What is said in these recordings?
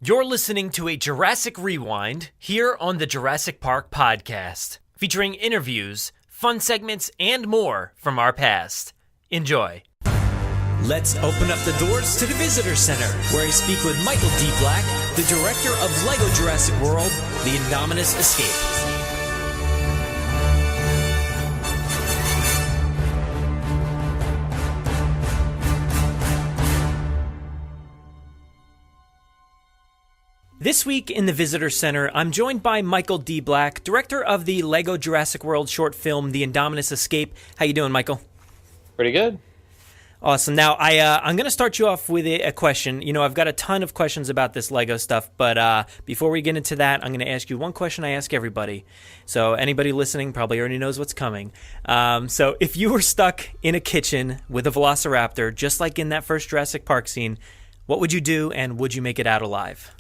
You're listening to a Jurassic Rewind here on the Jurassic Park Podcast, featuring interviews, fun segments, and more from our past. Enjoy. Let's open up the doors to the Visitor Center, where I speak with Michael D. Black, the director of LEGO Jurassic World, the Indominus Escape. This week in the Visitor Center, I'm joined by Michael D. Black, director of the LEGO Jurassic World short film, The Indominus Escape. How you doing, Michael? Pretty good. Awesome. Now, I'm going to start you off with a question. You know, I've got a ton of questions about this LEGO stuff, but before we get into that, I'm going to ask you one question I ask everybody. So anybody listening probably already knows what's coming. So if you were stuck in a kitchen with a velociraptor, just like in that first Jurassic Park scene, what would you do, and would you make it out alive?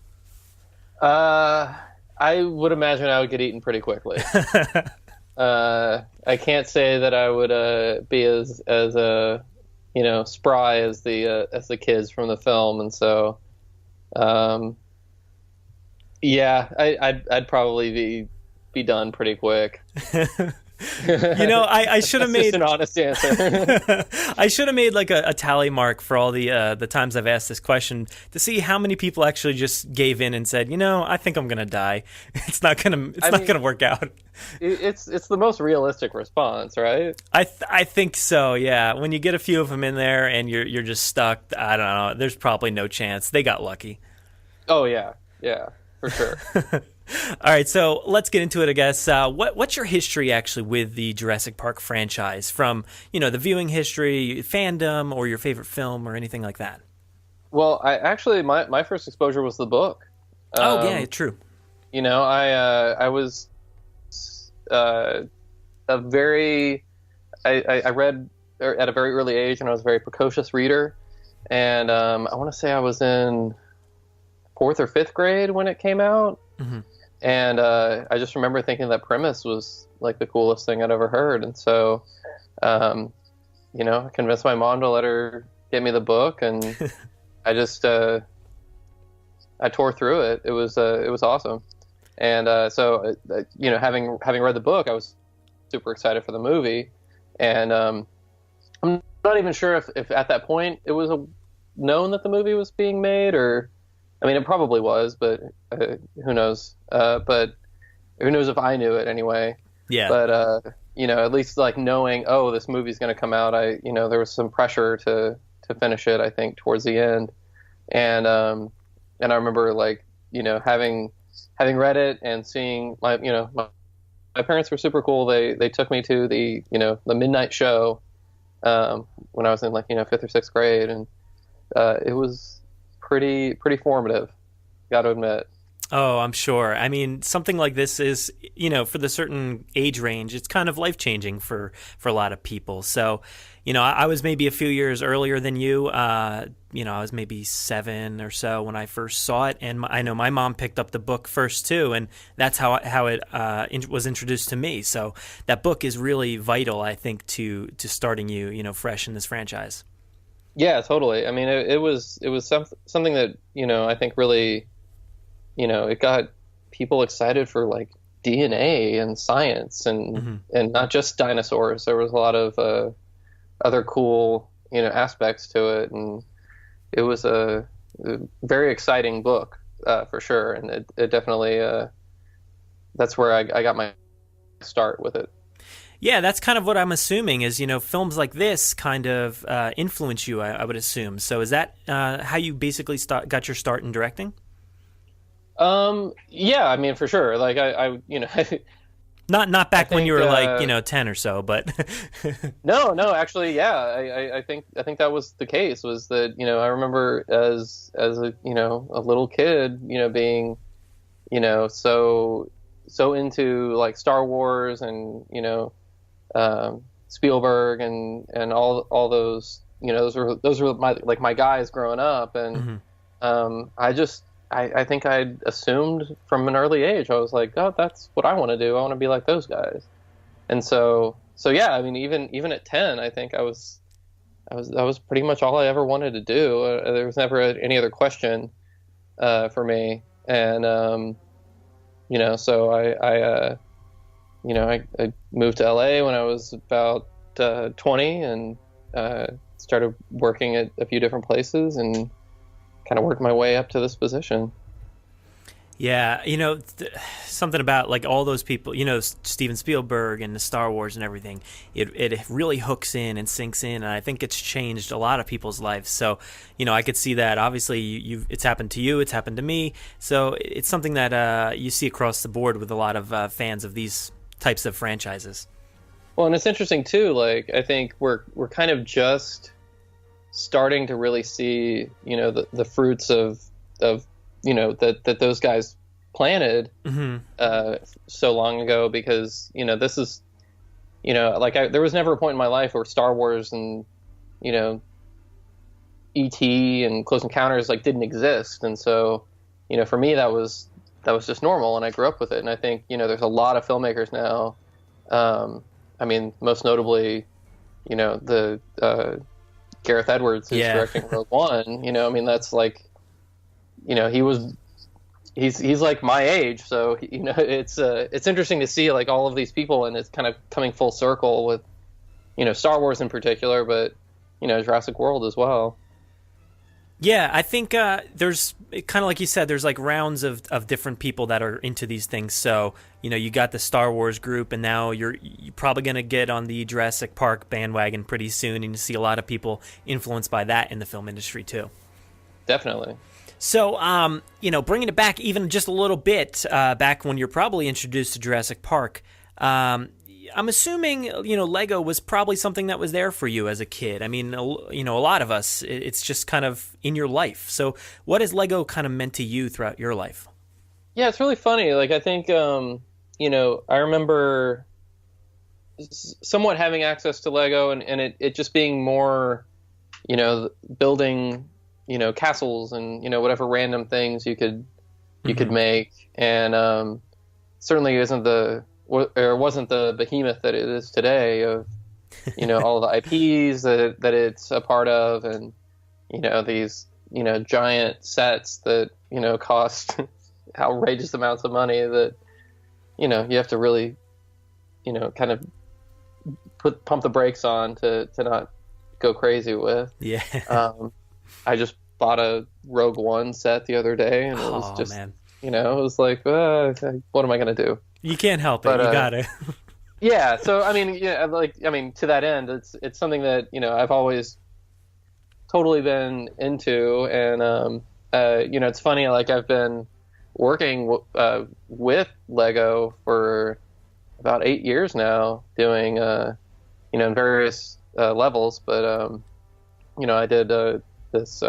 I would imagine I would get eaten pretty quickly. I can't say that I would be as spry as the kids from the film, and so I'd probably be done pretty quick. You know, I should have made an honest answer. I should have made like a tally mark for all the times I've asked this question to see how many people actually just gave in and said, you know, I think I'm gonna die. It's not gonna work out. It's the most realistic response, right? I think so. Yeah. When you get a few of them in there and you're just stuck, I don't know. There's probably no chance. They got lucky. Oh yeah, for sure. All right, so let's get into it, I guess. What's your history, actually, with the Jurassic Park franchise? From, the viewing history, fandom, or your favorite film, or anything like that? Well, my first exposure was the book. Yeah, true. I was I read at a very early age, and I was a very precocious reader. And I want to say I was in 4th or 5th grade when it came out. Mm-hmm. And I just remember thinking that premise was like the coolest thing I'd ever heard. And so, I convinced my mom to let her get me the book, and I just I tore through it. It was awesome. And having read the book, I was super excited for the movie. And I'm not even sure if at that point it was known that the movie was being made, or I mean, it probably was, but who knows? But who knows if I knew it anyway? Yeah. But at least like knowing, oh, this movie's going to come out. There was some pressure to finish it, I think, towards the end, and I remember having read it and seeing my parents were super cool. They took me to the midnight show when I was in 5th or 6th grade, and it was pretty formative, gotta admit. Oh, I'm sure. I mean, something like this is, for the certain age range, it's kind of life-changing for a lot of people. So, I was maybe a few years earlier than you. I was maybe 7 or so when I first saw it, and I know my mom picked up the book first too, and that's how it was introduced to me. So that book is really vital, I think, to starting you, fresh in this franchise. Yeah, totally. I mean, it was something that, I think really, it got people excited for like DNA and science and not just dinosaurs. There was a lot of other cool, aspects to it. And it was a very exciting book, for sure. And it definitely, that's where I got my start with it. Yeah, that's kind of what I'm assuming is, films like this kind of influence you, I would assume. So is that how you basically got your start in directing? Yeah, I mean, for sure. Like I Not back when you were 10 or so, but No, actually, yeah. I think that was the case, was that, I remember as a, a little kid, being, so into like Star Wars and, Spielberg and all those, those were my guys growing up. And, I think I'd assumed from an early age, I was like, oh, that's what I want to do. I want to be like those guys. And so yeah, I mean, even at 10, I think that was pretty much all I ever wanted to do. There was never any other question. for me. And so I moved to LA when I was about 20, and started working at a few different places and kind of worked my way up to this position. Yeah, something about like all those people, Steven Spielberg and the Star Wars and everything, it really hooks in and sinks in, and I think it's changed a lot of people's lives. So, I could see that. Obviously, it's happened to you, it's happened to me. So it's something that you see across the board with a lot of fans of these types of franchises. Well, and it's interesting too. Like, I think we're kind of just starting to really see, the fruits of that those guys planted so long ago, because this is there was never a point in my life where Star Wars and E.T. and Close Encounters didn't exist, and so for me that was just normal, and I grew up with it. And I think there's a lot of filmmakers now, most notably the Gareth Edwards who's directing Rogue One. That's he's like my age, so it's interesting to see all of these people, and it's kind of coming full circle with Star Wars in particular, but Jurassic World as well. Yeah, I think there's kind of like you said, there's rounds of different people that are into these things. So you got the Star Wars group, and now you're probably going to get on the Jurassic Park bandwagon pretty soon, and you see a lot of people influenced by that in the film industry too. Definitely. So, bringing it back even just a little bit, back when you're probably introduced to Jurassic Park, I'm assuming, Lego was probably something that was there for you as a kid. I mean, a lot of us, it's just kind of in your life. So what has Lego kind of meant to you throughout your life? Yeah, it's really funny. I think, I remember somewhat having access to Lego, and it just being more, building castles and whatever random things you could make, and certainly wasn't the behemoth that it is today of all the IPs that it's a part of, and these giant sets that cost outrageous amounts of money that you have to really kind of pump the brakes on to not go crazy with. Yeah. I just bought a Rogue One set the other day, and it was just, man. it was like, what am I going to do? You can't help it. You got it. Yeah. So, to that end, it's something that, I've always totally been into. And, it's funny, I've been working with Lego for about 8 years now, doing, in various levels. But, I did this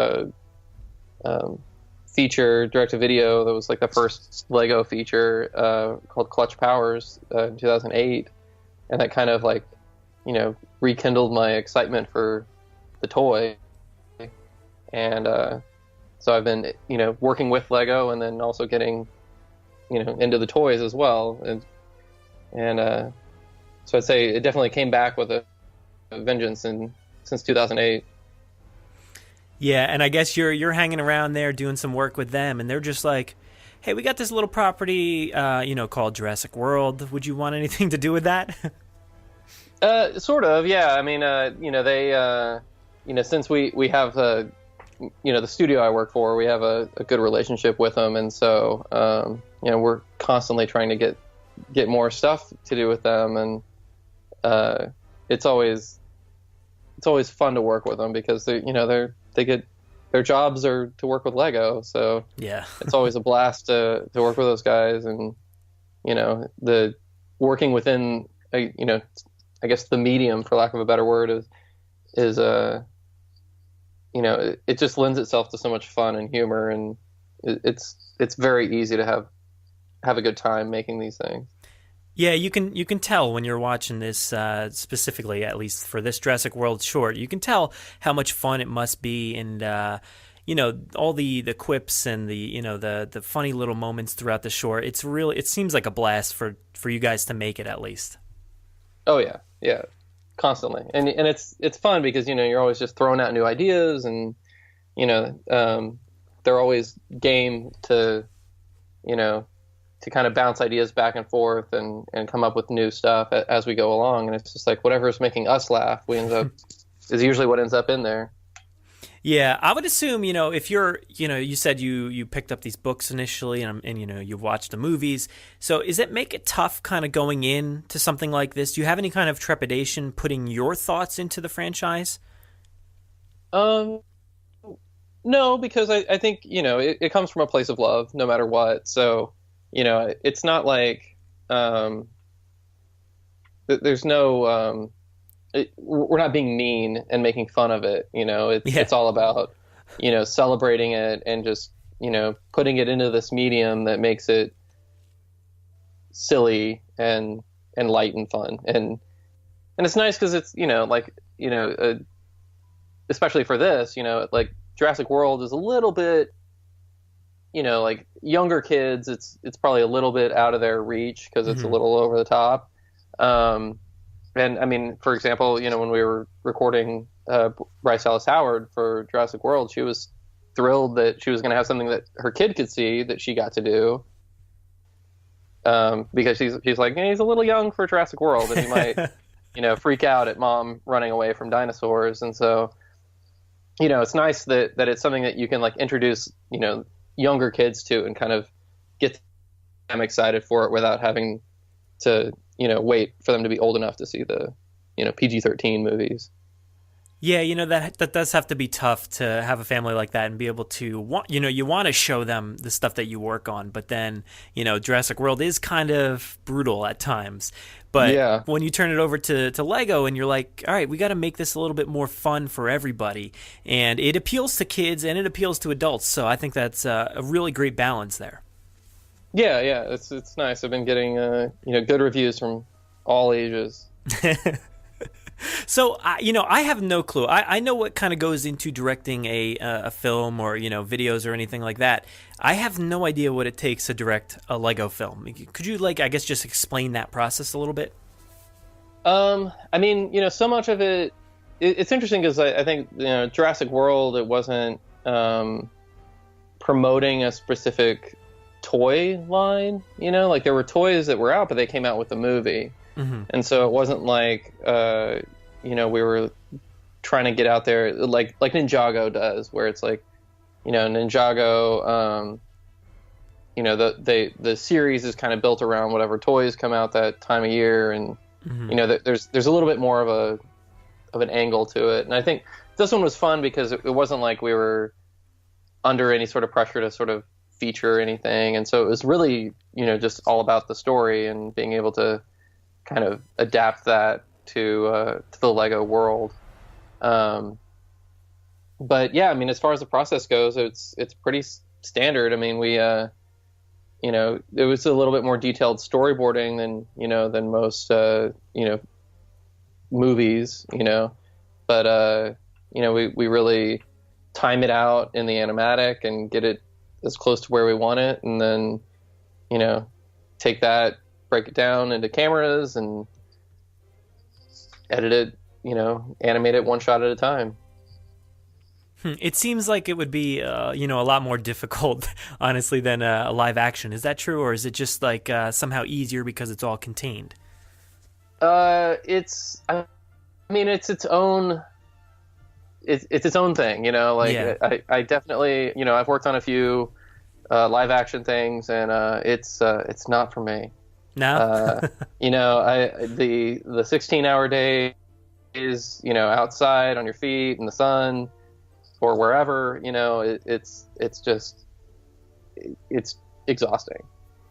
feature direct-to-video that was the first Lego feature called Clutch Powers in 2008, and that kind of rekindled my excitement for the toy. And so I've been working with Lego, and then also getting into the toys as well, and so I'd say it definitely came back with a vengeance since 2008. Yeah, and I guess you're hanging around there doing some work with them, and they're just like, hey, we got this little property, called Jurassic World. Would you want anything to do with that? Sort of, yeah. I mean, they, since we have the studio I work for, we have a good relationship with them, and so, we're constantly trying to get more stuff to do with them, and it's always fun to work with them, because they get their jobs are to work with Lego, so yeah, it's always a blast to work with those guys. And the working within I guess the medium, for lack of a better word, is it just lends itself to so much fun and humor, and it's very easy to have a good time making these things. Yeah, you can tell when you're watching this, specifically, at least for this Jurassic World short, you can tell how much fun it must be, and all the quips and the funny little moments throughout the short. It seems like a blast for you guys to make it, at least. Oh yeah, constantly, and it's fun because you're always just throwing out new ideas, and they're always game to, to kind of bounce ideas back and forth and come up with new stuff as we go along. And it's just like whatever is making us laugh, is usually what ends up in there. Yeah, I would assume, if you're, you said you picked up these books initially and you've watched the movies. So does it make it tough kind of going in to something like this? Do you have any kind of trepidation putting your thoughts into the franchise? No, because I think, it comes from a place of love no matter what. So, it's not like there's no we're not being mean and making fun of it. It's all about, celebrating it and just, putting it into this medium that makes it silly and light and fun. And it's nice because it's, especially for this, like Jurassic World is a little bit, like younger kids, it's probably a little bit out of their reach because it's a little over the top. And I mean, for example, when we were recording Bryce Dallas Howard for Jurassic World, she was thrilled that she was going to have something that her kid could see that she got to do. Because she's like, he's a little young for Jurassic World, and he might, freak out at mom running away from dinosaurs. And so, it's nice that it's something that you can like introduce, younger kids to and kind of get them excited for it without having to, wait for them to be old enough to see the, PG-13 movies. Yeah, that does have to be tough to have a family like that and be able to you want to show them the stuff that you work on, but then, Jurassic World is kind of brutal at times. But when you turn it over to Lego and you're like, all right, we got to make this a little bit more fun for everybody. And it appeals to kids and it appeals to adults. So I think that's a really great balance there. Yeah, it's nice. I've been getting good reviews from all ages. So I have no clue. I know what kind of goes into directing a film or videos or anything like that. I have no idea what it takes to direct a Lego film. Could you just explain that process a little bit? I mean, so much of it's interesting because I think Jurassic World, it wasn't promoting a specific toy line, like there were toys that were out, but they came out with the movie. And so it wasn't like we were trying to get out there like Ninjago does, where it's like, Ninjago, the series is kind of built around whatever toys come out that time of year, and there's a little bit more of an angle to it. And I think this one was fun because it wasn't like we were under any sort of pressure to sort of feature anything, and so it was really just all about the story and being able to kind of adapt that to the Lego world. But yeah, I mean, as far as the process goes, it's pretty standard. I mean, we it was a little bit more detailed storyboarding than most movies, but we really time it out in the animatic and get it as close to where we want it, and then take that, break it down into cameras and edit it, animate it one shot at a time. It seems like it would be, a lot more difficult, honestly, than a live action. Is that true, or is it just like somehow easier because it's all contained? It's its own. It's its own thing, I definitely, I've worked on a few live action things, and it's not for me. No. The 16-hour day is, outside on your feet in the sun or wherever, it's exhausting,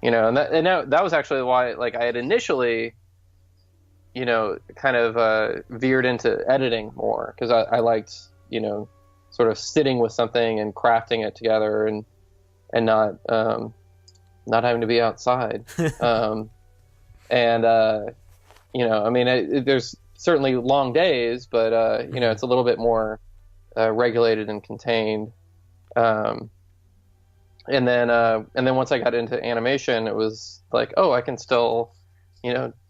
and that was actually why, like, I had initially, kind of veered into editing more, because I liked, sort of sitting with something and crafting it together and not having to be outside. There's certainly long days, but it's a little bit more regulated and contained. And then once I got into animation, it was like, oh, I can still,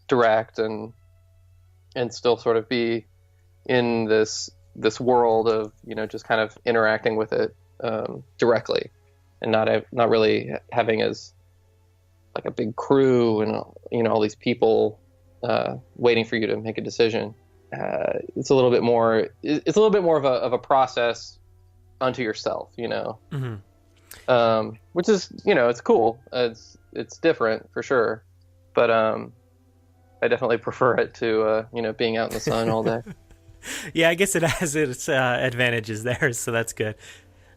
direct and still sort of be in this world of, just kind of interacting with it directly, and not really having as like a big crew and all these people waiting for you to make a decision. It's a little bit more of a process unto yourself, which is, it's cool. It's different for sure, but I definitely prefer it to being out in the sun all day. Yeah, I guess it has its advantages there, so that's good.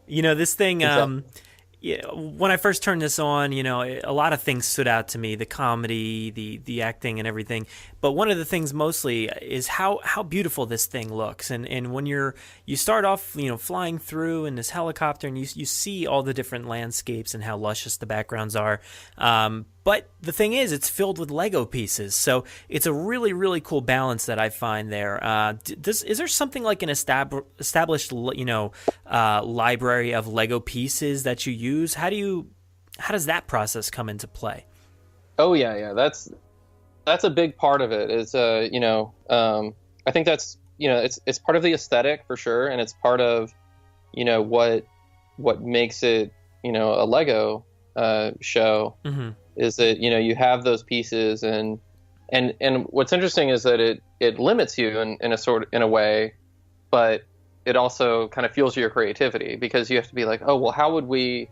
This thing, when I first turned this on, a lot of things stood out to me, the comedy, the acting and everything. But one of the things mostly is how beautiful this thing looks. And when you start off, flying through in this helicopter and you see all the different landscapes and how luscious the backgrounds are. But the thing is, it's filled with Lego pieces. So it's a really, really cool balance that I find there. Is there something like an established, library of Lego pieces that you use? How does that process come into play? Oh yeah. That's a big part of it is, I think that's, it's part of the aesthetic for sure. And it's part of, what makes it, a Lego show. Mm-hmm. Is that, you have those pieces and what's interesting is that it limits you in a way, but it also kind of fuels your creativity, because you have to be like, oh, well, how would we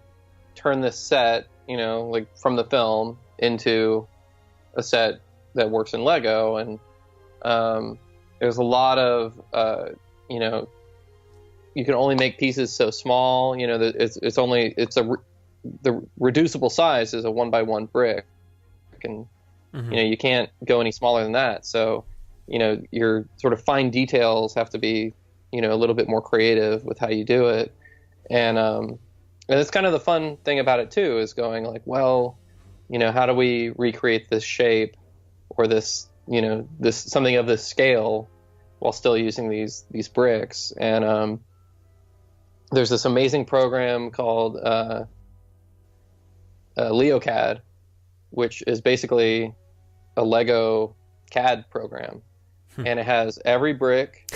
turn this set, like from the film into a set that works in Lego. And there's a lot of, you can only make pieces so small, the reducible size is a 1x1 brick, and mm-hmm. You can't go any smaller than that. So your sort of fine details have to be a little bit more creative with how you do it. And that's kind of the fun thing about it too, is going like, well, how do we recreate this shape or this this something of this scale while still using these bricks. And there's this amazing program called LeoCAD, which is basically a Lego CAD program, and it has every brick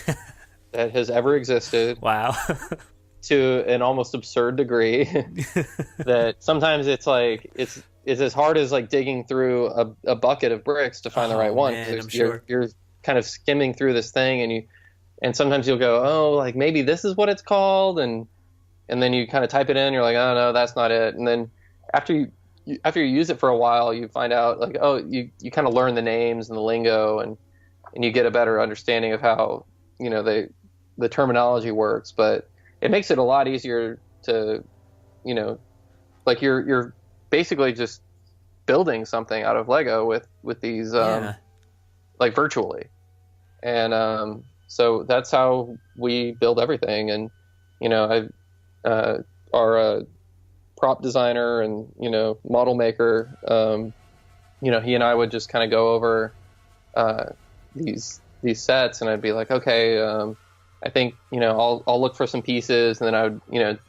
that has ever existed. Wow. To an almost absurd degree that sometimes it's like it's as hard as like digging through a bucket of bricks to find the right one. Man, I'm sure. You're kind of skimming through this thing, and sometimes you'll go, oh, like maybe this is what it's called, and then you kind of type it in, you're like, oh no, that's not it. And then after you use it for a while, you find out like, oh, you kind of learn the names and the lingo, and you get a better understanding of how the terminology works. But it makes it a lot easier to, like you're basically just building something out of Lego with these like virtually. And so that's how we build everything. And our prop designer and model maker, he and I would just kind of go over these sets, and I'd be like, okay, I think I'll look for some pieces, and then I would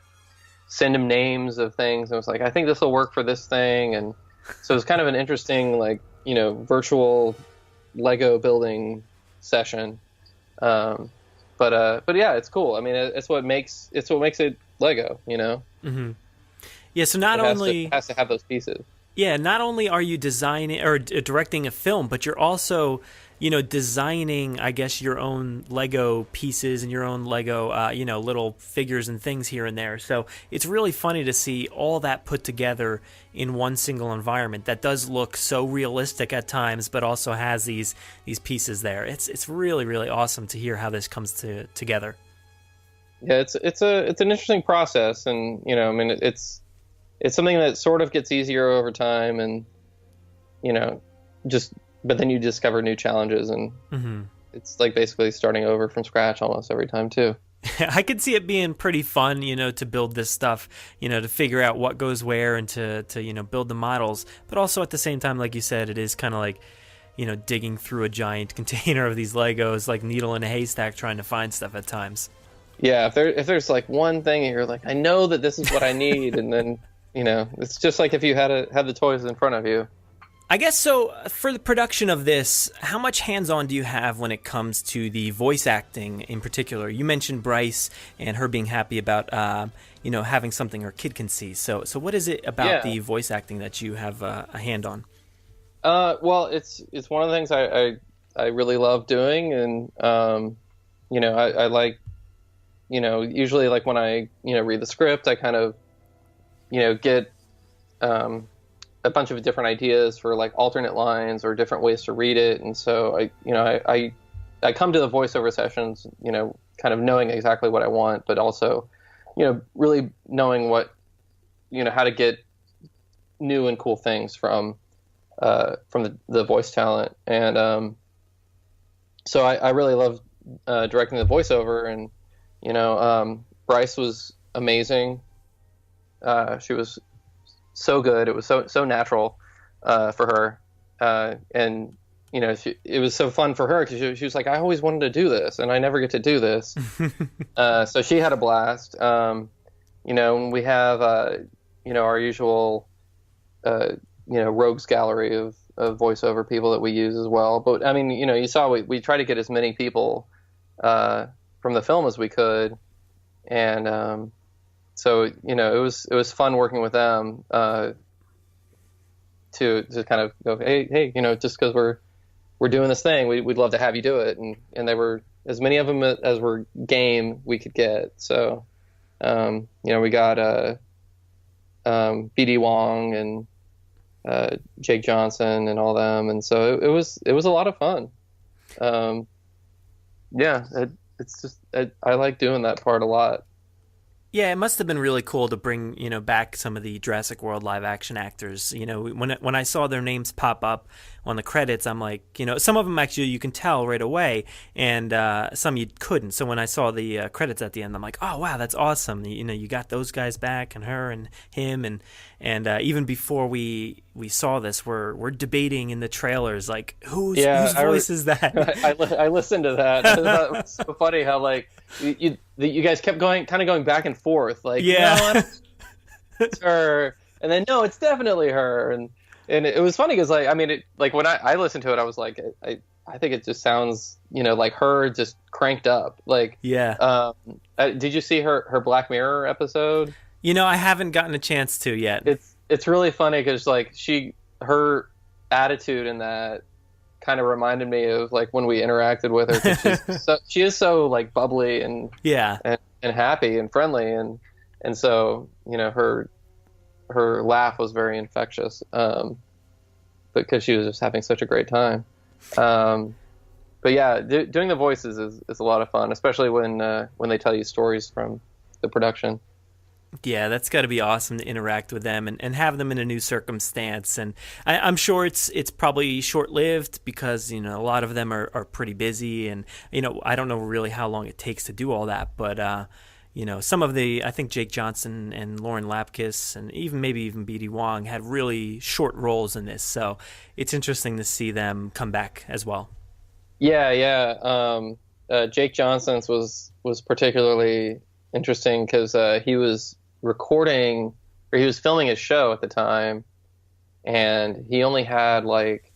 send him names of things, and I was like, I think this will work for this thing. And so it's kind of an interesting virtual Lego building session. But yeah, it's cool. I mean, it's what makes it Lego, Mm-hmm. Yeah. So not only it has to have those pieces. Yeah. Not only are you designing or directing a film, but you're also, designing, I guess, your own Lego pieces and your own Lego, little figures and things here and there. So it's really funny to see all that put together in one single environment that does look so realistic at times, but also has these pieces there. It's really, really awesome to hear how this comes together. Yeah, it's an interesting process, and it's something that sort of gets easier over time, and but then you discover new challenges, and mm-hmm. It's like basically starting over from scratch almost every time too. I could see it being pretty fun, to build this stuff, to figure out what goes where and to build the models. But also at the same time, like you said, it is kind of like, digging through a giant container of these Legos, like needle in a haystack, trying to find stuff at times. Yeah, if there's like one thing and you're like, I know that this is what I need, and then it's just like if you had the toys in front of you. I guess so. For the production of this, how much hands-on do you have when it comes to the voice acting in particular? You mentioned Bryce and her being happy about, having something her kid can see. So what is it about the voice acting that you have a hand on? Well, it's one of the things I really love doing, and I like, usually like when I read the script, I kind of get a bunch of different ideas for like alternate lines or different ways to read it, and so I come to the voiceover sessions kind of knowing exactly what I want, but also really knowing what how to get new and cool things from the voice talent, and so I really love directing the voiceover, and Bryce was amazing. She was so good. It was so natural for her, and it was so fun for her because she was like, I always wanted to do this and I never get to do this. So she had a blast. We have our usual rogues gallery of voiceover people that we use as well. But I mean, you saw we try to get as many people from the film as we could, and so it was fun working with them to kind of go, hey, just because we're doing this thing, we'd love to have you do it, and they were as many of them as were game we could get. So we got BD Wong and Jake Johnson and all them, and so it was a lot of fun. It's just I like doing that part a lot. Yeah, it must have been really cool to bring, back some of the Jurassic World live action actors. When I saw their names pop up on the credits, I'm like, some of them actually you can tell right away, and some you couldn't. So when I saw the credits at the end, I'm like, oh wow, that's awesome. You got those guys back, and her and him, and even before we saw this, we're debating in the trailers like whose voice is that? I listened to that. It's so funny how like you guys kept going back and forth, like no, it's her, and then no, it's definitely her, and it was funny because when I listened to it, I was like, I think it just sounds like her just cranked up, like did you see her Black Mirror episode? I haven't gotten a chance to yet. It's really funny because like her attitude in that kind of reminded me of like when we interacted with her. She is so like bubbly and happy and friendly, and so her laugh was very infectious, because she was just having such a great time. But yeah, doing the voices is a lot of fun, especially when they tell you stories from the production. Yeah, that's got to be awesome to interact with them and have them in a new circumstance. And I'm sure it's probably short-lived because, a lot of them are pretty busy. And, I don't know really how long it takes to do all that. But, some of I think Jake Johnson and Lauren Lapkus and maybe even BD Wong had really short roles in this. So it's interesting to see them come back as well. Yeah. Jake Johnson's was particularly interesting because he was recording, or he was filming his show at the time, and he only had like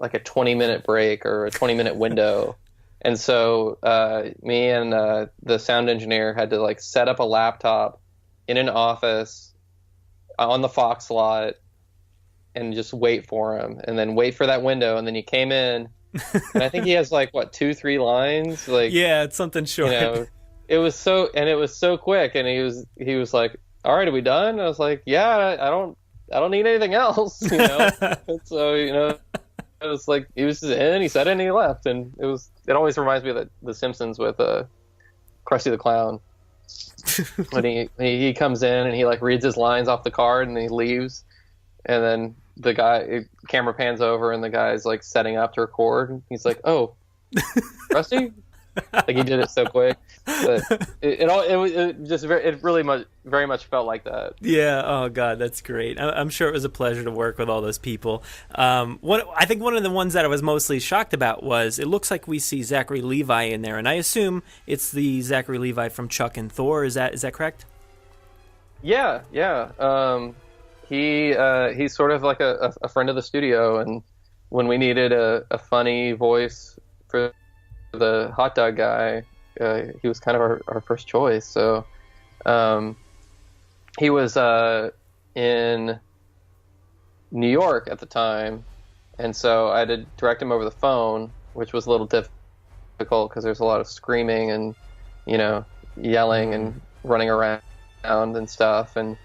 a 20-minute break or a 20-minute window, and so me and the sound engineer had to like set up a laptop in an office on the Fox lot and just wait for him, and then wait for that window, and then he came in, and I think he has like 2-3 lines, like it's something short. It was so quick, and he was like, "All right, are we done?" And I was like, "Yeah, I don't need anything else," And so it was like he was just in, he said it, and he left, and it always reminds me of The Simpsons with Krusty the Clown when he comes in and he like reads his lines off the card and he leaves, and then the camera pans over and the guy's like setting up to record, and he's like, "Oh, Krusty." Like he did it so quick, but it really very much felt like that. Yeah. Oh God, that's great. I'm sure it was a pleasure to work with all those people. I think one of the ones that I was mostly shocked about was it looks like we see Zachary Levi in there, and I assume it's the Zachary Levi from Chuck and Thor. Is that correct? Yeah. he's sort of like a friend of the studio, and when we needed a funny voice for the hot dog guy, he was kind of our first choice. So he was in New York at the time, and so I had to direct him over the phone, which was a little difficult because there's a lot of screaming and, you know, yelling and running around and stuff. And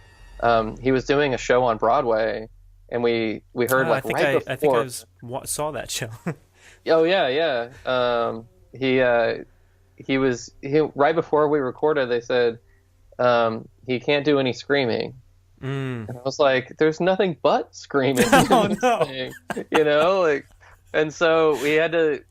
he was doing a show on Broadway, and we heard I think I saw that show. Oh yeah. He right before we recorded, they said he can't do any screaming. And I was like, there's nothing but screaming. Oh no. Thing, you know, like, and so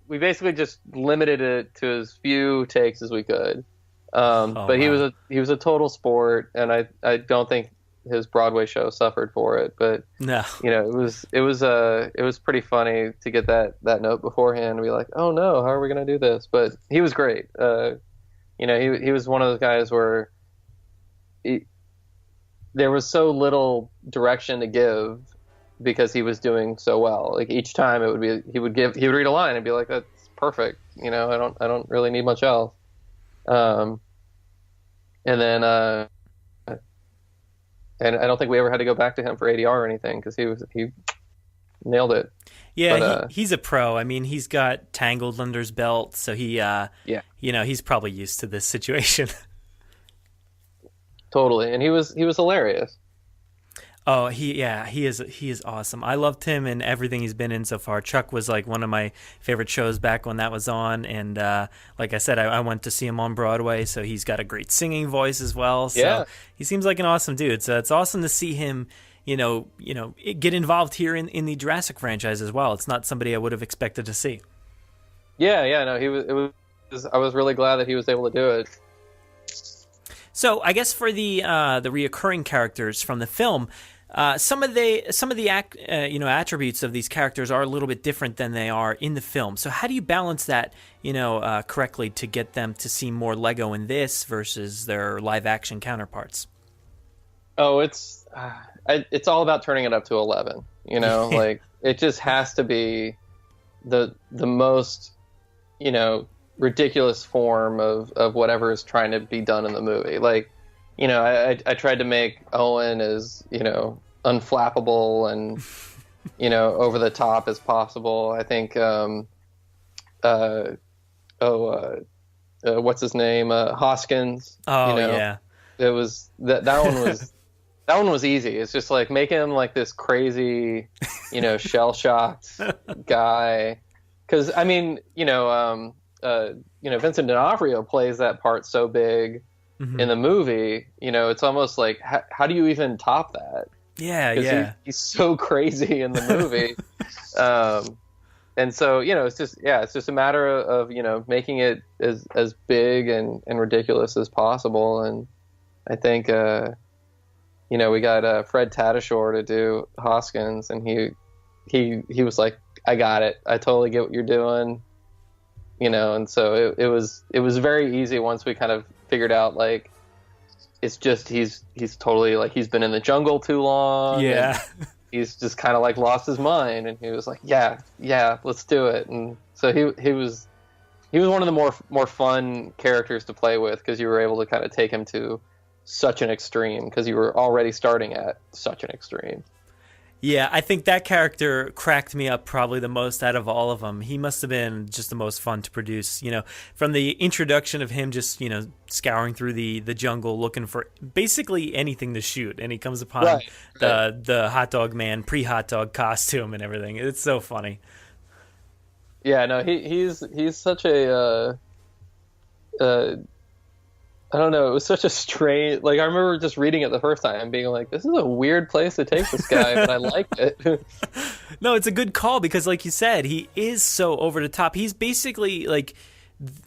we basically just limited it to as few takes as we could. But he was a total sport, and I don't think his Broadway show suffered for it. But no, you know, it was pretty funny to get that note beforehand and be like, oh no, how are we gonna do this? But he was great. You know, he was one of those guys where there was so little direction to give because he was doing so well. Like each time it would be he would read a line and be like, that's perfect. You know, I don't really need much else. And then and I don't think we ever had to go back to him for ADR or anything because he nailed it. Yeah, but, he's a pro. I mean, he's got Tangled under his belt, so he you know, he's probably used to this situation. Totally, and he was hilarious. Oh, he is awesome. I loved him in everything he's been in so far. Chuck was like one of my favorite shows back when that was on, and like I said, I went to see him on Broadway, so he's got a great singing voice as well. So he seems like an awesome dude. So it's awesome to see him, you know, get involved here in the Jurassic franchise as well. It's not somebody I would have expected to see. Yeah, no, I was really glad that he was able to do it. So I guess for the reoccurring characters from the film, some of the attributes of these characters are a little bit different than they are in the film. So how do you balance that, correctly to get them to seem more Lego in this versus their live action counterparts? Oh, it's all about turning it up to 11. You know, like it just has to be the most, ridiculous form of whatever is trying to be done in the movie. Like, I tried to make Owen as, unflappable and, over the top as possible. I think, what's his name? Hoskins. Oh, yeah. It was, that one was easy. It's just like making him like this crazy, shell-shocked guy. Because, I mean, Vincent D'Onofrio plays that part so big in the movie. It's almost like how do you even top that? Yeah. He's so crazy in the movie, and so it's just a matter of making it as big and ridiculous as possible. And I think we got Fred Tatasciore to do Hoskins, and he was like, I got it. I totally get what you're doing. And so it was very easy once we kind of figured out, like, it's just he's totally, like, he's been in the jungle too long. Yeah. He's just kind of like lost his mind, and he was like, yeah, let's do it. And so he was one of the more fun characters to play with, because you were able to kind of take him to such an extreme, because you were already starting at such an extreme. Yeah, I think that character cracked me up probably the most out of all of them. He must have been just the most fun to produce, from the introduction of him just, scouring through the jungle looking for basically anything to shoot. And he comes upon the hot dog man, pre-hot dog costume and everything. It's so funny. Yeah, no, he's such a... I don't know. It was such a strange... Like, I remember just reading it the first time and being like, this is a weird place to take this guy, but I liked it. No, it's a good call because, like you said, he is so over the top. He's basically, like,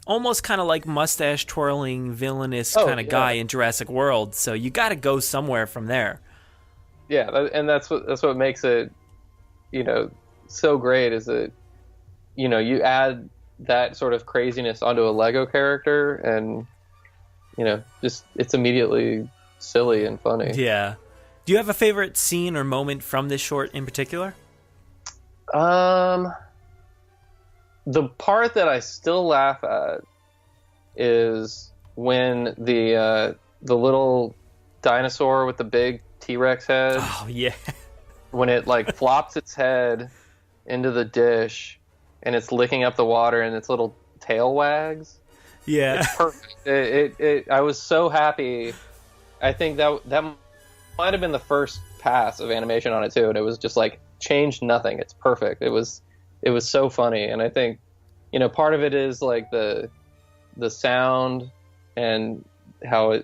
almost kind of like mustache-twirling, villainous kind of guy in Jurassic World. So you got to go somewhere from there. Yeah, and that's what makes it, so great, is that, you add that sort of craziness onto a Lego character, and... just it's immediately silly and funny. Yeah. Do you have a favorite scene or moment from this short in particular? The part that I still laugh at is when the little dinosaur with the big T-Rex head. Oh yeah. When it like flops its head into the dish and it's licking up the water and its little tail wags. Yeah. It's perfect. I was so happy. I think that might have been the first pass of animation on it too, and it was just like changed nothing. It's perfect. It was so funny, and I think, you know, part of it is like the sound and how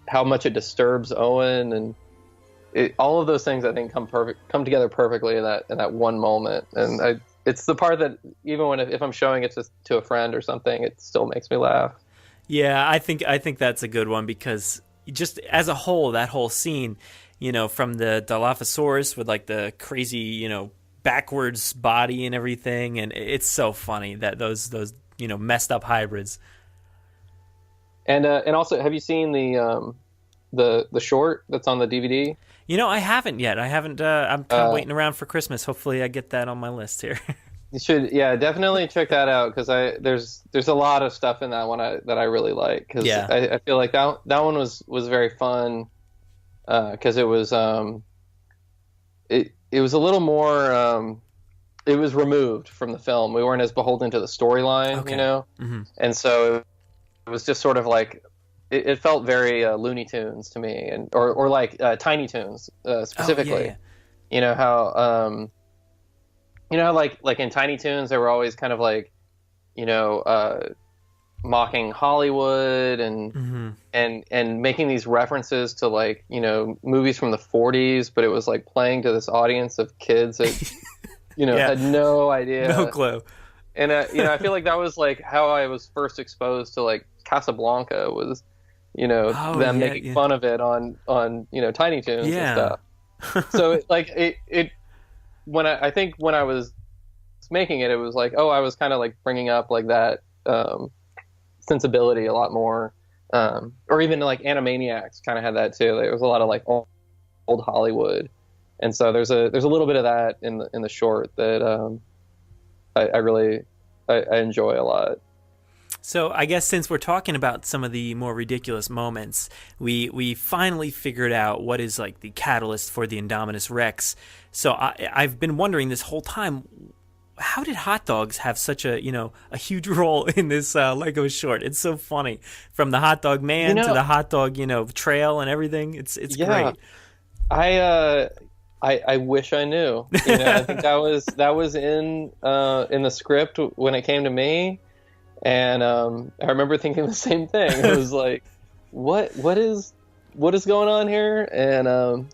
how much it disturbs Owen, and all of those things I think come together perfectly in that one moment. And it's the part that even if I'm showing it to a friend or something, it still makes me laugh. Yeah, I think that's a good one, because just as a whole, that whole scene, you know, from the Dilophosaurus with like the crazy, you know, backwards body and everything, and it's so funny that those you know, messed up hybrids. And also, have you seen the short that's on the DVD? You know, I haven't yet. I'm kind of waiting around for Christmas. Hopefully, I get that on my list here. You should, yeah, definitely check that out, because there's a lot of stuff in that one that I really like, because I feel like that one was very fun, because it was it was a little more it was removed from the film. We weren't as beholden to the storyline, you know, and so it was just sort of like it felt very Looney Tunes to me, and or like Tiny Toons specifically. You know how like in Tiny Toons they were always kind of like, you know, mocking Hollywood and making these references to, like, you know, movies from the 40s, but it was like playing to this audience of kids that you know had no idea, no clue. And you know, I feel like that was like how I was first exposed to like Casablanca, was, you know, them making fun of it on you know, Tiny Toons and stuff. So when I was making it, it was like, I was kind of like bringing up like that sensibility a lot more, or even like Animaniacs kind of had that too. There was a lot of like old Hollywood, and so there's a little bit of that in the short that I really enjoy a lot. So I guess since we're talking about some of the more ridiculous moments, we finally figured out what is like the catalyst for the Indominus Rex. So I've been wondering this whole time, how did hot dogs have such a huge role in this Lego short? It's so funny, from the hot dog man to the hot dog, you know, trail and everything. It's great. I wish I knew. You know, I think that was in the script when it came to me. And I remember thinking the same thing. It was like, what is going on here? And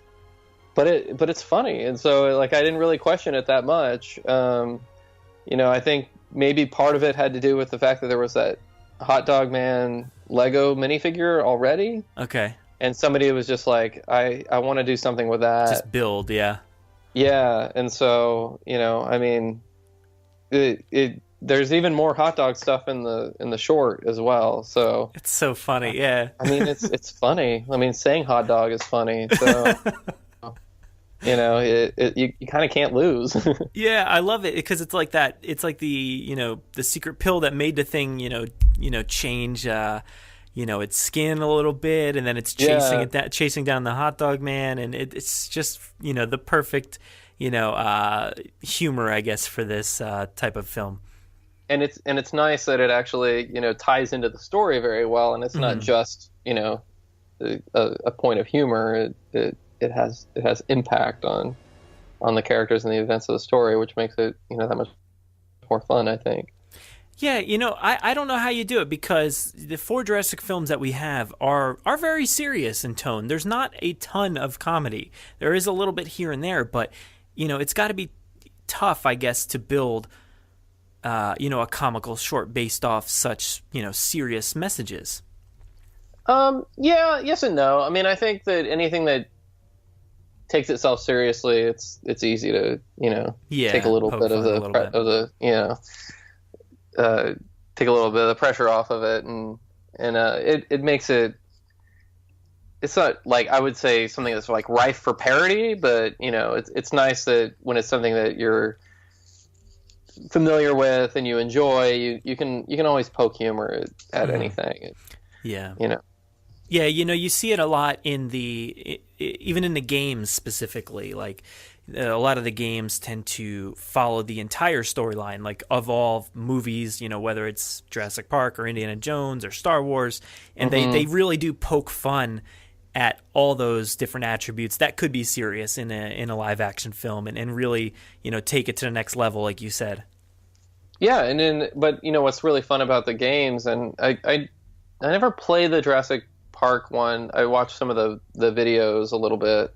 but it's funny, and so like I didn't really question it that much. You know, I think maybe part of it had to do with the fact that there was that Hot Dog Man Lego minifigure already. Okay. And somebody was just like, I want to do something with that. Just build, yeah. Yeah, and so, you know, I mean, there's even more hot dog stuff in the short as well. So it's so funny, yeah. I mean, it's funny. I mean, saying hot dog is funny. So you know, you kind of can't lose. Yeah, I love it because it's like that. It's like the, you know, the secret pill that made the thing, you know, change, you know, its skin a little bit, and then it's chasing down the hot dog man, and it's just, you know, the perfect, you know, humor, I guess, for this type of film. And it's nice that it actually, you know, ties into the story very well, and it's not just, you know, a point of humor. It has impact on the characters and the events of the story, which makes it, you know, that much more fun, I think. Yeah, you know, I don't know how you do it, because the 4 Jurassic films that we have are very serious in tone. There's not a ton of comedy. There is a little bit here and there, but, you know, it's got to be tough, I guess, to build, you know, a comical short based off such, you know, serious messages. Yeah, yes and no. I mean, I think that anything that takes itself seriously, it's easy to, you know, take a little bit of the you know, take a little bit of the pressure off of it, and it makes it it's not like I would say something that's like rife for parody, but it's nice that when it's something that you're familiar with and you enjoy, you can always poke humor at anything. Yeah. You know. Yeah, you see it a lot even in the games specifically. Like a lot of the games tend to follow the entire storyline, like of all movies, whether it's Jurassic Park or Indiana Jones or Star Wars, and they really do poke fun at all those different attributes that could be serious in a live action film, and really take it to the next level, like you said. Yeah, but what's really fun about the games, and I never played the Jurassic Park one. I watched some of the videos a little bit,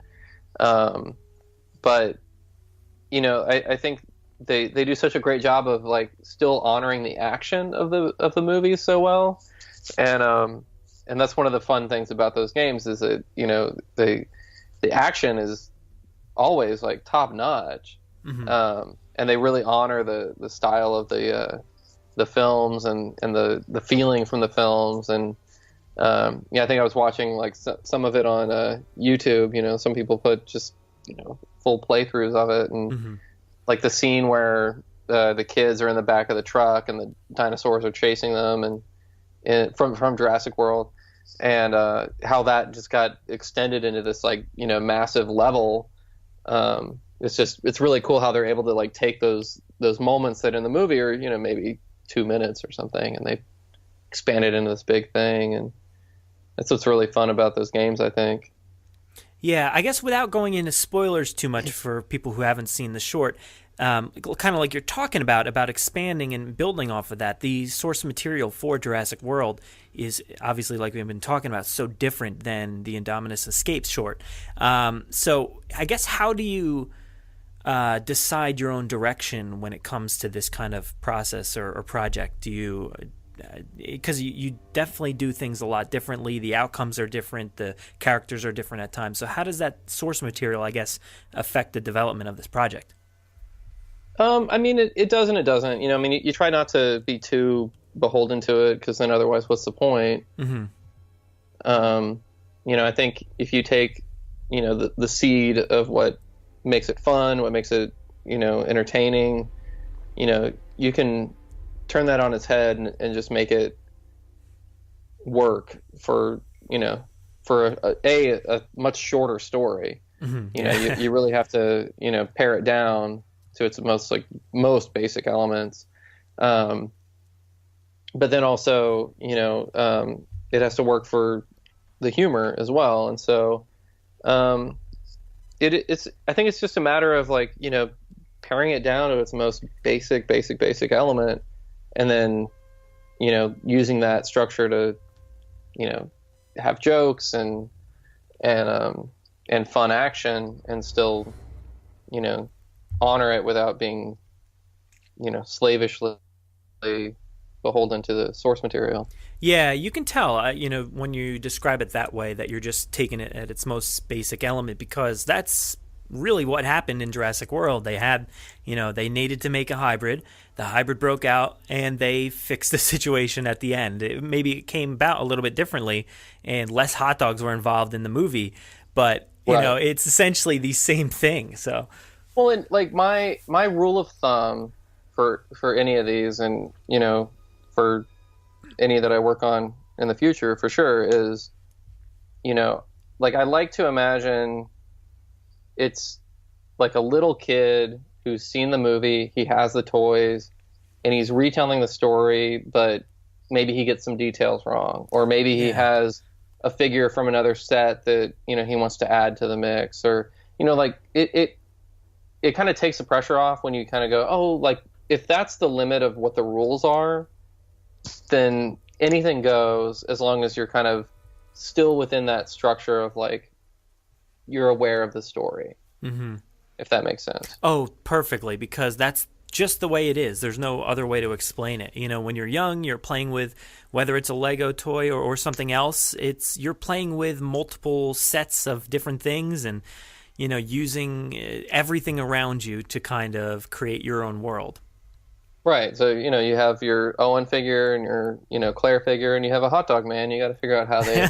but I think they do such a great job of like still honoring the action of the movies so well, and that's one of the fun things about those games is that the action is always like top notch, and they really honor the style of the films and the feeling from the films. And I think I was watching like some of it on YouTube. Some people put just full playthroughs of it, and like the scene where the kids are in the back of the truck and the dinosaurs are chasing them, and from Jurassic World, and how that just got extended into this like massive level. It's really cool how they're able to like take those moments that in the movie are maybe 2 minutes or something, and they expand it into this big thing. And that's what's really fun about those games, I think. Yeah, I guess without going into spoilers too much for people who haven't seen the short, kind of like you're talking about expanding and building off of that, the source material for Jurassic World is obviously, like we've been talking about, so different than the Indominus Escape short. So I guess how do you decide your own direction when it comes to this kind of process or project? Do you... because you definitely do things a lot differently. The outcomes are different. The characters are different at times. So how does that source material, I guess, affect the development of this project? I mean, it does and it doesn't. You try not to be too beholden to it, because then otherwise, what's the point? I think if you take, the seed of what makes it fun, what makes it, entertaining, you can turn that on its head and just make it work for a much shorter story. You really have to pare it down to its most basic elements, but then also it has to work for the humor as well. And so it's I think it's just a matter of paring it down to its most basic element, and then using that structure to have jokes and fun action, and still honor it without being slavishly beholden to the source material. Yeah, you can tell when you describe it that way that you're just taking it at its most basic element, because that's really what happened in Jurassic World. They had, they needed to make a hybrid. The hybrid broke out, and they fixed the situation at the end. Maybe it came about a little bit differently, and less hot dogs were involved in the movie, but it's essentially the same thing. So, well, and my rule of thumb for any of these, and for any that I work on in the future, for sure, is I like to imagine it's like a little kid who's seen the movie, he has the toys, and he's retelling the story, but maybe he gets some details wrong, or maybe he has a figure from another set that he wants to add to the mix, or it kind of takes the pressure off when you kind of go, oh, if that's the limit of what the rules are, then anything goes, as long as you're kind of still within that structure of you're aware of the story. If that makes sense. Oh, perfectly, because that's just the way it is. There's no other way to explain it. When you're young, you're playing with, whether it's a Lego toy or something else, you're playing with multiple sets of different things, and using everything around you to kind of create your own world. Right. So, you have your Owen figure and your, Claire figure, and you have a hot dog man. You got to figure out how they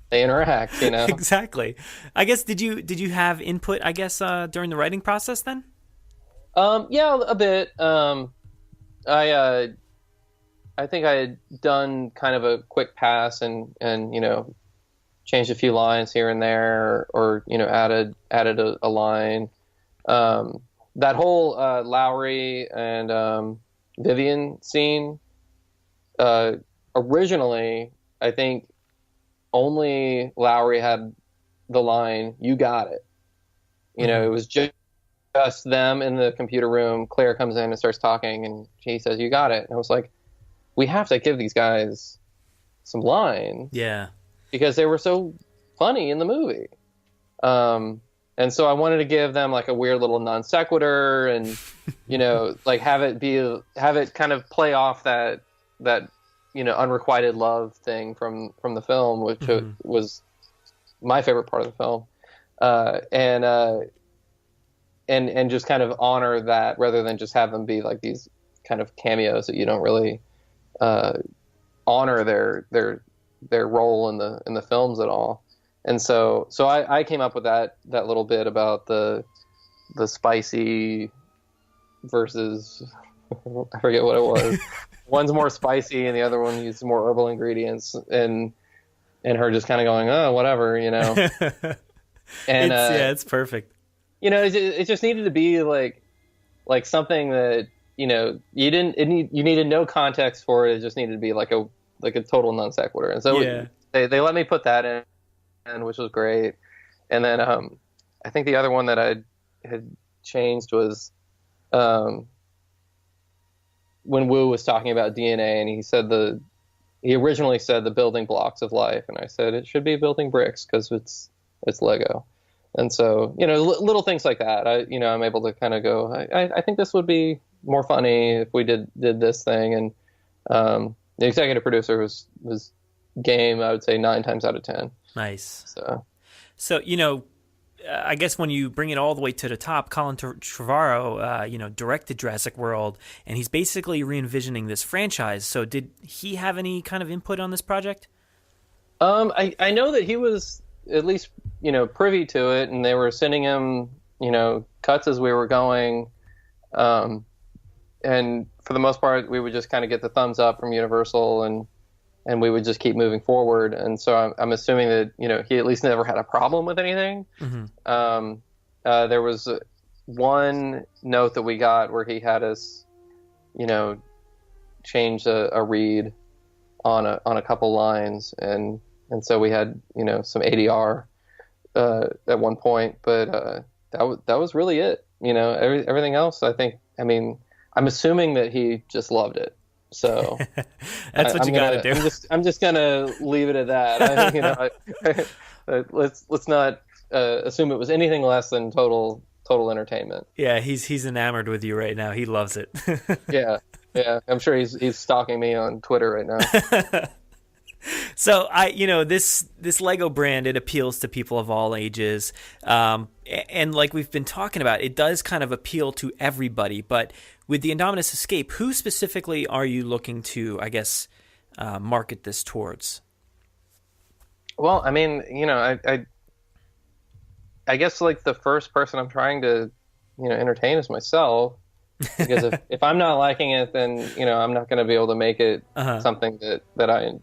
they interact, you know. Exactly. I guess did you have input, I guess, during the writing process then? Yeah, a bit. I think I had done kind of a quick pass and changed a few lines here and there, or added a line. That whole Lowry and Vivian scene, originally, I think only Lowry had the line, "You got it." It was just them in the computer room. Claire comes in and starts talking, and he says, "You got it." And I was like, we have to give these guys some lines. Yeah. Because they were so funny in the movie. And so I wanted to give them like a weird little non sequitur and, like have it kind of play off that unrequited love thing from the film, which was my favorite part of the film. And just kind of honor that rather than just have them be like these kind of cameos that you don't really honor their role in the films at all. And so I came up with that little bit about the spicy versus I forget what it was. One's more spicy and the other one uses more herbal ingredients, and her just kind of going, oh, whatever, And it's perfect. It just needed to be like something that you needed no context for it. It just needed to be like a total non sequitur. And so they let me put that in, which was great. And then I think the other one that I had changed was when Wu was talking about DNA, and he originally said the building blocks of life, and I said it should be building bricks because it's Lego. And so little things like that. I'm able to kind of go, I think this would be more funny if we did this thing. And the executive producer was game, I would say 9 times out of 10. Nice. So I guess when you bring it all the way to the top, Colin Trevorrow, directed Jurassic World, and he's basically re-envisioning this franchise. So did he have any kind of input on this project? I know that he was at least, privy to it, and they were sending him, cuts as we were going. And for the most part, we would just kind of get the thumbs up from Universal, and we would just keep moving forward. And so I'm assuming that, he at least never had a problem with anything. Mm-hmm. There was one note that we got where he had us, change a read on a couple lines. And so we had, some ADR at one point, but that was really it. Everything else, I'm assuming that he just loved it. So that's what you got to do. I'm just gonna leave it at that. Let's not assume it was anything less than total entertainment. Yeah, he's enamored with you right now. He loves it. Yeah. I'm sure he's stalking me on Twitter right now. So this Lego brand, it appeals to people of all ages, and like we've been talking about, it does kind of appeal to everybody. But with the Indominus Escape, who specifically are you looking to, I guess, market this towards? Well, I guess like the first person I'm trying to entertain is myself, because if I'm not liking it, then I'm not going to be able to make it something that I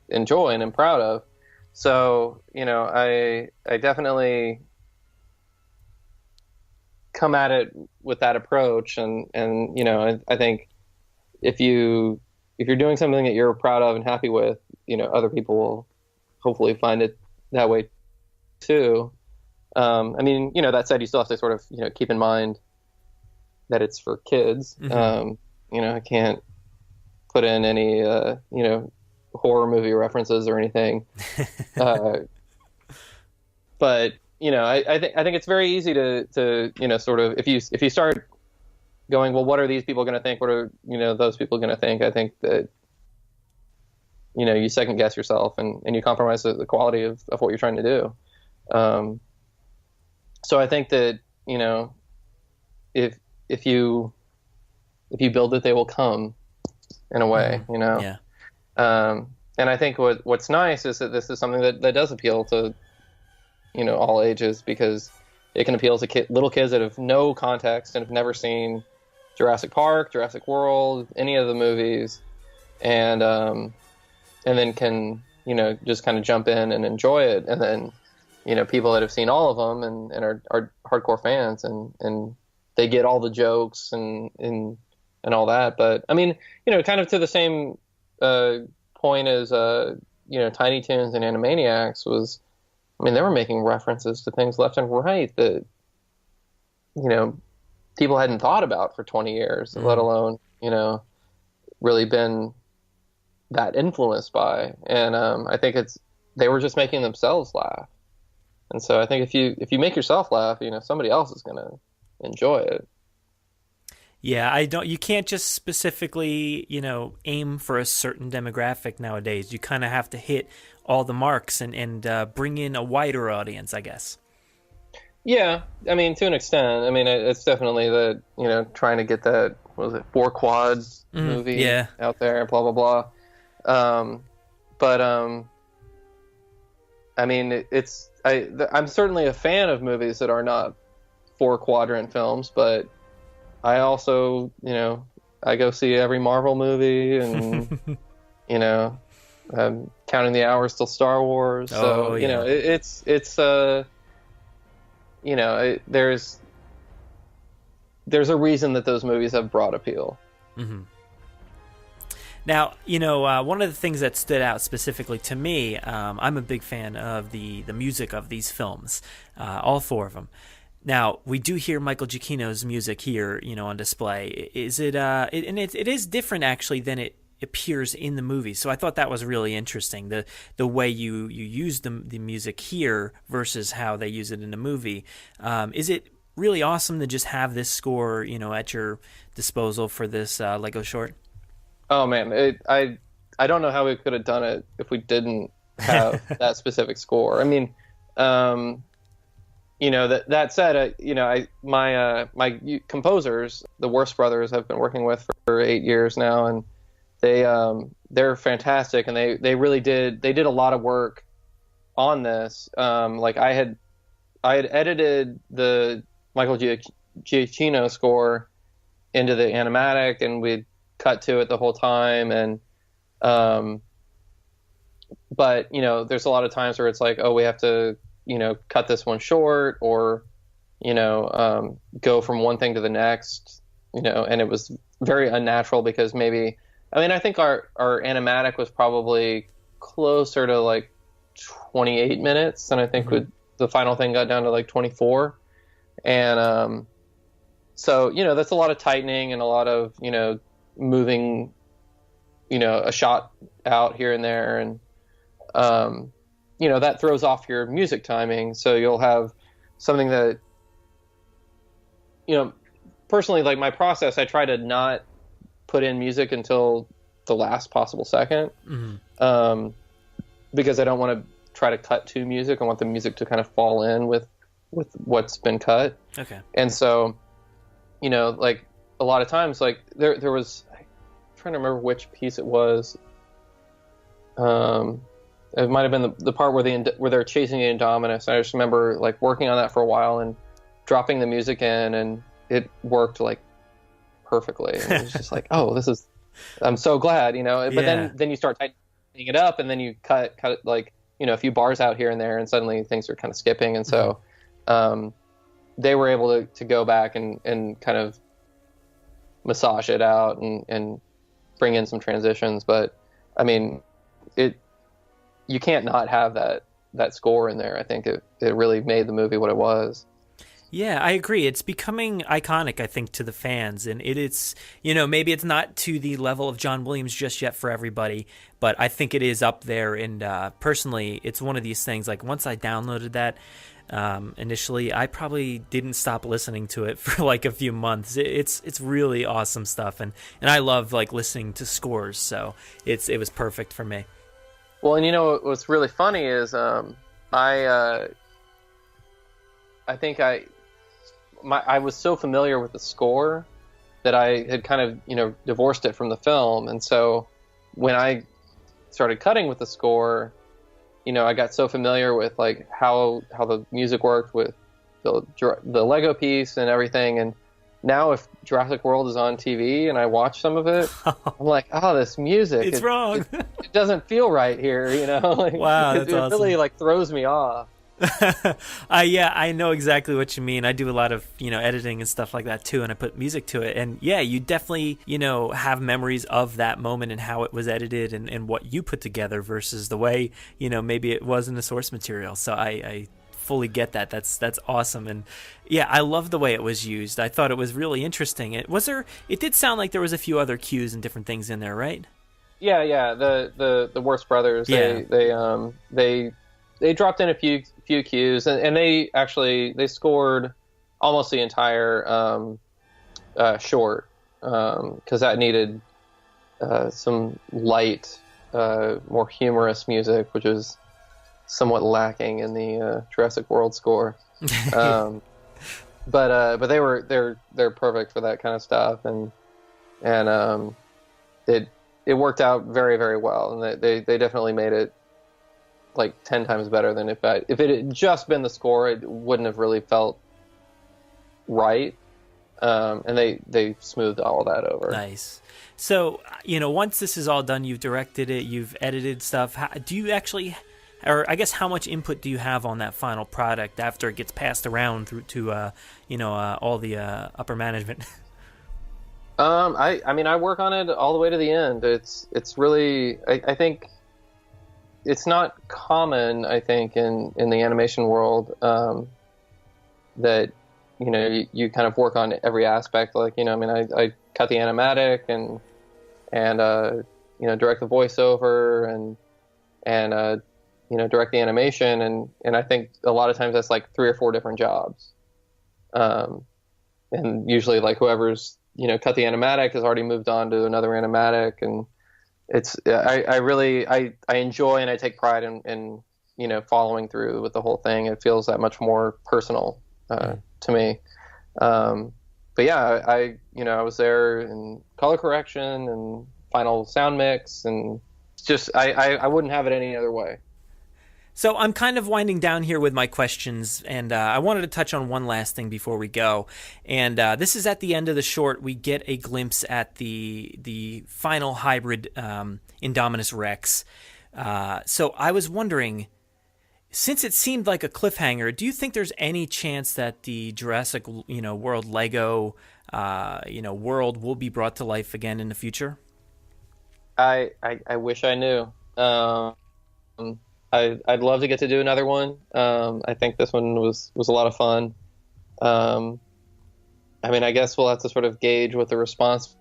enjoy and am proud of. So I definitely come at it with that approach, and I think if you're doing something that you're proud of and happy with, other people will hopefully find it that way too. That said, you still have to sort of keep in mind that it's for kids. Mm-hmm. I can't put in any horror movie references or anything. But I think it's very easy to sort of if you start going, well, what are these people going to think? What are those people going to think? I think that you second guess yourself and you compromise the quality of what you're trying to do. So I think that if you build it, they will come in a way. Yeah. And I think what's nice is that this is something that does appeal to, all ages, because it can appeal to little kids that have no context and have never seen Jurassic Park, Jurassic World, any of the movies, and then can, just kind of jump in and enjoy it. And then, people that have seen all of them and are hardcore fans, and they get all the jokes and all that. But I mean, kind of to the same point as Tiny Toons and Animaniacs was, I mean, they were making references to things left and right that people hadn't thought about for 20 years, let alone really been that influenced by. And I think they were just making themselves laugh. And so I think if you make yourself laugh, somebody else is going to enjoy it. Yeah, you can't just specifically, aim for a certain demographic nowadays. You kind of have to hit all the marks and bring in a wider audience, I guess. Yeah, I mean, to an extent. I mean, it's definitely trying to get that, what was it, 4-quad movie out there, blah, blah, blah. I mean, I'm certainly a fan of movies that are not 4-quadrant films, but I also, I go see every Marvel movie, and, counting the hours till Star Wars. So, there's a reason that those movies have broad appeal. Mm-hmm. Now, one of the things that stood out specifically to me, I'm a big fan of the music of these films, all 4 of them. Now, we do hear Michael Giacchino's music here, on display. Is it, and it is different actually than it appears in the movie. So I thought that was really interesting, the way you use the music here versus how they use it in the movie. Is it really awesome to just have this score, at your disposal for this Lego short? Oh man, I don't know how we could have done it if we didn't have that specific score. I mean, that said, my composers, the Worst Brothers, I've been working with for 8 years now, and they're fantastic, and they really did a lot of work on this. Like I had edited the Michael Giacchino score into the animatic, and we'd cut to it the whole time, and but there's a lot of times where it's like, oh, we have to cut this one short, or go from one thing to the next, and it was very unnatural, because I think our animatic was probably closer to like 28 minutes, and I think the final thing got down to like 24, and so that's a lot of tightening and a lot of moving a shot out here and there, and that throws off your music timing. So you'll have something that personally, like my process, I try to not put in music until the last possible second, because I don't want to try to cut to music. I want the music to kind of fall in with what's been cut. Okay. And so like a lot of times, like there was, I'm trying to remember which piece it was. It might have been the part where they're chasing the Indominus. I just remember like working on that for a while and dropping the music in, and it worked like perfectly. And it was just like, oh, I'm so glad, But then you start tightening it up, and then you cut like a few bars out here and there, and suddenly things are kind of skipping. And so they were able to go back and kind of massage it out and bring in some transitions. But I mean, you can't not have that score in there. I think it really made the movie what it was. Yeah, I agree. It's becoming iconic, I think, to the fans, and it's maybe it's not to the level of John Williams just yet for everybody, but I think it is up there. And personally, it's one of these things. Like once I downloaded that initially, I probably didn't stop listening to it for like a few months. It's really awesome stuff, and I love like listening to scores, so it was perfect for me. Well, and what's really funny is I think I was so familiar with the score that I had kind of divorced it from the film, and so when I started cutting with the score, I got so familiar with like how the music worked with the Lego piece and everything. And now if Jurassic World is on TV and I watch some of it, I'm like, oh, this music, it's wrong. It doesn't feel right here, Like, wow, that's awesome. It really like throws me off. Yeah, I know exactly what you mean. I do a lot of editing and stuff like that too, and I put music to it. And yeah, you definitely have memories of that moment and how it was edited and what you put together versus the way maybe it was in the source material. So I fully get that. That's awesome. And yeah, I love the way it was used. I thought it was really interesting. It did sound like there was a few other cues and different things in there, right? Yeah. The Worst brothers. Yeah. They dropped in a few cues, and they scored almost the entire short, because that needed some light, more humorous music, which is somewhat lacking in the Jurassic World score. But they're perfect for that kind of stuff, and it worked out very, very well, and they definitely made it like 10 times better than if it had just been the score. It wouldn't have really felt right, and they smoothed all of that over. Nice. So once this is all done, you've directed it, you've edited stuff. Do you actually, or I guess how much input do you have on that final product after it gets passed around through to all the upper management? I work on it all the way to the end. It's really, I think it's not common, I think, in the animation world, that you kind of work on every aspect. Like I cut the animatic and direct the voiceover and direct the animation, and I think a lot of times that's like 3 or 4 different jobs, and usually like whoever's cut the animatic has already moved on to another animatic, and I really enjoy and I take pride in following through with the whole thing. It feels that much more personal to me. But yeah, I was there in color correction and final sound mix, and just I wouldn't have it any other way. So I'm kind of winding down here with my questions, and I wanted to touch on one last thing before we go. And this is at the end of the short. We get a glimpse at the final hybrid Indominus Rex. So I was wondering, since it seemed like a cliffhanger, do you think there's any chance that the Jurassic World Lego world will be brought to life again in the future? I wish I knew. I'd love to get to do another one. I think this one was a lot of fun. I guess we'll have to sort of gauge what the response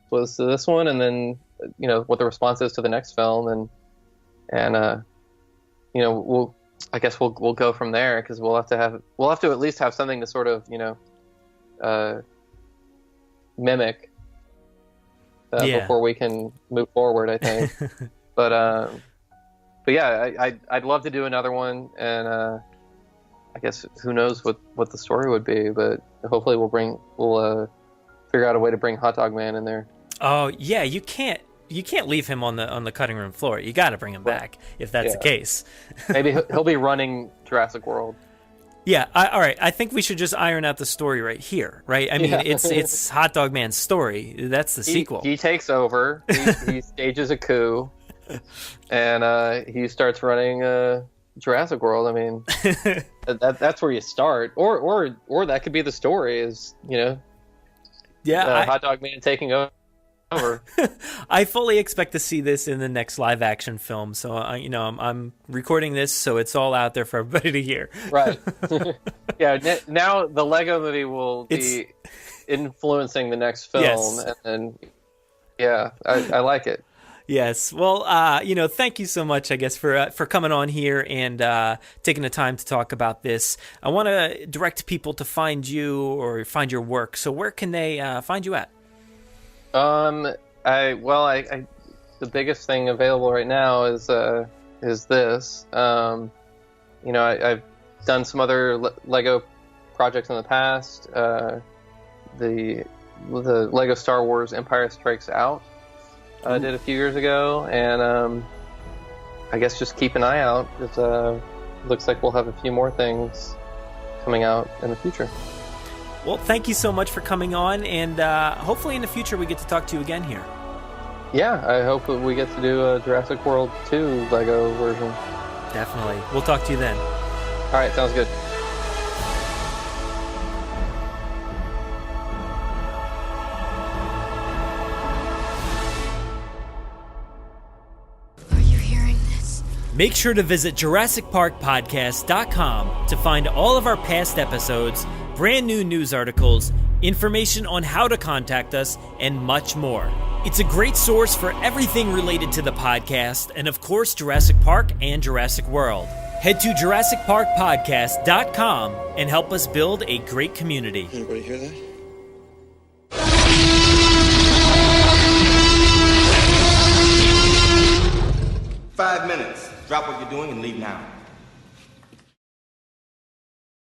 was to this one, and then what the response is to the next film, and we'll go from there, because we'll have to at least have something to sort of mimic before we can move forward, I think. But yeah, I'd love to do another one, and I guess who knows what the story would be, but hopefully we'll figure out a way to bring Hot Dog Man in there. Oh yeah, you can't leave him on the cutting room floor. You got to bring him back if that's the case. Maybe he'll be running Jurassic World. Yeah, all right. I think we should just iron out the story right here, right? I mean, it's Hot Dog Man's story. That's the sequel. He takes over. He stages a coup. And he starts running Jurassic World. I mean, that's where you start, or that could be the story. Is Hot Dog Man taking over. I fully expect to see this in the next live action film. So I'm recording this, so it's all out there for everybody to hear. Right. Yeah. Now the Lego movie will be influencing the next film, yes. And I like it. Yes. Well, thank you so much, I guess, for coming on here and taking the time to talk about this. I want to direct people to find you or find your work. So where can they find you at? The biggest thing available right now is this. I've done some other Lego projects in the past. The Lego Star Wars Empire Strikes Out. I did a few years ago, and I guess just keep an eye out. It looks like we'll have a few more things coming out in the future. Well, thank you so much for coming on, and hopefully in the future we get to talk to you again here. Yeah, I hope that we get to do a Jurassic World 2 LEGO version. Definitely. We'll talk to you then. All right, sounds good. Make sure to visit JurassicParkPodcast.com to find all of our past episodes, brand new news articles, information on how to contact us, and much more. It's a great source for everything related to the podcast, and of course Jurassic Park and Jurassic World. Head to JurassicParkPodcast.com and help us build a great community. Anybody hear that? 5 minutes. Drop what you're doing and leave now.